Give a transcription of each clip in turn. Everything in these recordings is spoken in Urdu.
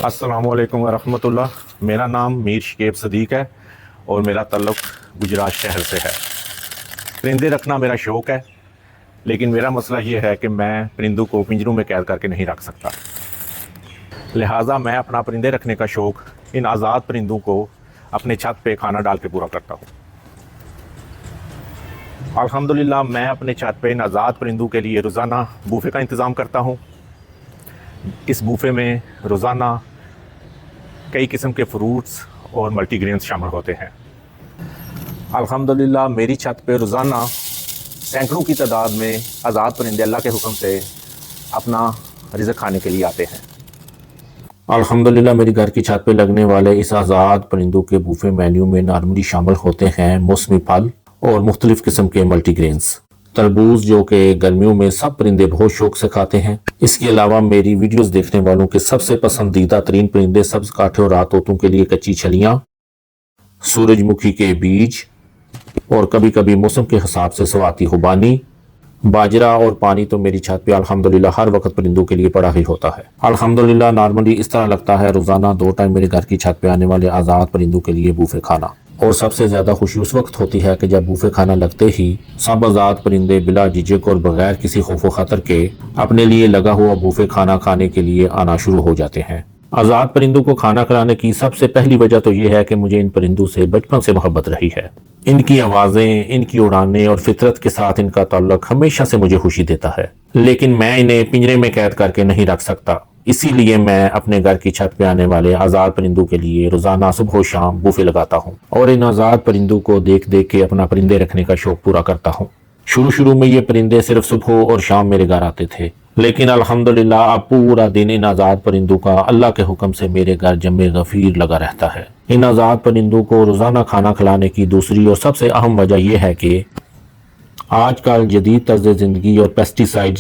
السلام علیکم ورحمۃ اللہ۔ میرا نام میر شکیب صدیق ہے اور میرا تعلق گجرات شہر سے ہے۔ پرندے رکھنا میرا شوق ہے، لیکن میرا مسئلہ یہ ہے کہ میں پرندوں کو پنجروں میں قید کر کے نہیں رکھ سکتا، لہٰذا میں اپنا پرندے رکھنے کا شوق ان آزاد پرندوں کو اپنے چھت پہ کھانا ڈال کے پورا کرتا ہوں۔ الحمدللہ میں اپنے چھت پہ ان آزاد پرندوں کے لیے روزانہ بوفے کا انتظام کرتا ہوں۔ اس بوفے میں روزانہ کئی قسم کے فروٹس اور ملٹی گرینز شامل ہوتے ہیں۔ الحمدللہ میری چھت پہ روزانہ سینکڑوں کی تعداد میں آزاد پرندے اللہ کے حکم سے اپنا رزق کھانے کے لیے آتے ہیں۔ الحمدللہ میری گھر کی چھت پہ لگنے والے اس آزاد پرندوں کے بوفے مینیو میں نارملی شامل ہوتے ہیں موسمی پھل اور مختلف قسم کے ملٹی گرینز، تربوز جو کہ گرمیوں میں سب پرندے بہت شوق سے کھاتے ہیں۔ اس کے علاوہ میری ویڈیوز دیکھنے والوں کے سب سے پسندیدہ ترین پرندے سبز کانٹے اور رات طوطوں کے لیے کچی چھلیاں، سورج مکھی کے بیج اور کبھی کبھی موسم کے حساب سے سواتی خوبانی، باجرہ اور پانی تو میری چھت پہ الحمدللہ ہر وقت پرندوں کے لیے پڑا ہی ہوتا ہے۔ الحمدللہ نارملی اس طرح لگتا ہے روزانہ 2 ٹائم میرے گھر کی چھت پہ آنے والے آزاد پرندوں کے لیے بوفے کھانا، اور سب سے زیادہ خوشی اس وقت ہوتی ہے کہ جب بوفے کھانا لگتے ہی سب آزاد پرندے بلا جھجک اور بغیر کسی خوف و خطر کے اپنے لیے لگا ہوا بوفے کھانا کھانے کے لیے آنا شروع ہو جاتے ہیں۔ آزاد پرندوں کو کھانا کھلانے کی سب سے پہلی وجہ تو یہ ہے کہ مجھے ان پرندوں سے بچپن سے محبت رہی ہے۔ ان کی آوازیں، ان کی اڑانیں اور فطرت کے ساتھ ان کا تعلق ہمیشہ سے مجھے خوشی دیتا ہے، لیکن میں انہیں پنجرے میں قید کر کے نہیں رکھ سکتا، اسی لیے میں اپنے گھر کی چھت پہ آنے والے آزاد پرندوں کے لیے روزانہ صبح و شام بوفے لگاتا ہوں اور ان آزاد پرندوں کو دیکھ دیکھ کے اپنا پرندے رکھنے کا شوق پورا کرتا ہوں۔ شروع میں یہ پرندے صرف صبح اور شام میرے گھر آتے تھے، لیکن الحمدللہ اب پورا دن ان آزاد پرندوں کا اللہ کے حکم سے میرے گھر جم غفیر لگا رہتا ہے۔ ان آزاد پرندوں کو روزانہ کھانا کھلانے کی دوسری اور سب سے اہم وجہ یہ ہے کہ آج کل جدید طرز زندگی اور پیسٹی سائیڈ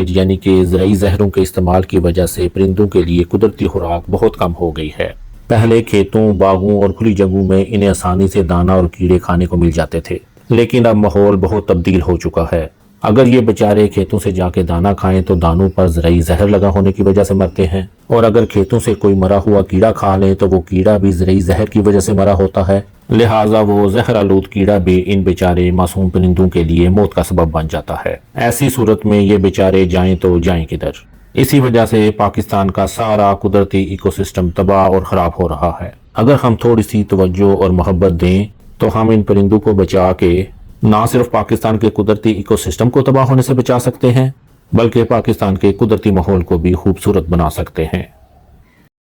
یعنی کہ زرعی زہروں کے استعمال کی وجہ سے پرندوں کے لیے قدرتی خوراک بہت کم ہو گئی ہے۔ پہلے کھیتوں، باغوں اور کھلی جگہوں میں انہیں آسانی سے دانہ اور کیڑے کھانے کو مل جاتے تھے، لیکن اب ماحول بہت تبدیل ہو چکا ہے۔ اگر یہ بیچارے کھیتوں سے جا کے دانہ کھائیں تو دانوں پر زرعی زہر لگا ہونے کی وجہ سے مرتے ہیں، اور اگر کھیتوں سے کوئی مرا ہوا کیڑا کھا لیں تو وہ کیڑا بھی زرعی زہر کی وجہ سے مرا ہوتا ہے، لہٰذا وہ زہر آلود کیڑا بھی ان بیچارے معصوم پرندوں کے لیے موت کا سبب بن جاتا ہے۔ ایسی صورت میں یہ بیچارے جائیں تو جائیں کدھر؟ اسی وجہ سے پاکستان کا سارا قدرتی ایکو سسٹم تباہ اور خراب ہو رہا ہے۔ اگر ہم تھوڑی سی توجہ اور محبت دیں تو ہم ان پرندوں کو بچا کے نہ صرف پاکستان کے قدرتی ایکو سسٹم کو تباہ ہونے سے بچا سکتے ہیں، بلکہ پاکستان کے قدرتی ماحول کو بھی خوبصورت بنا سکتے ہیں۔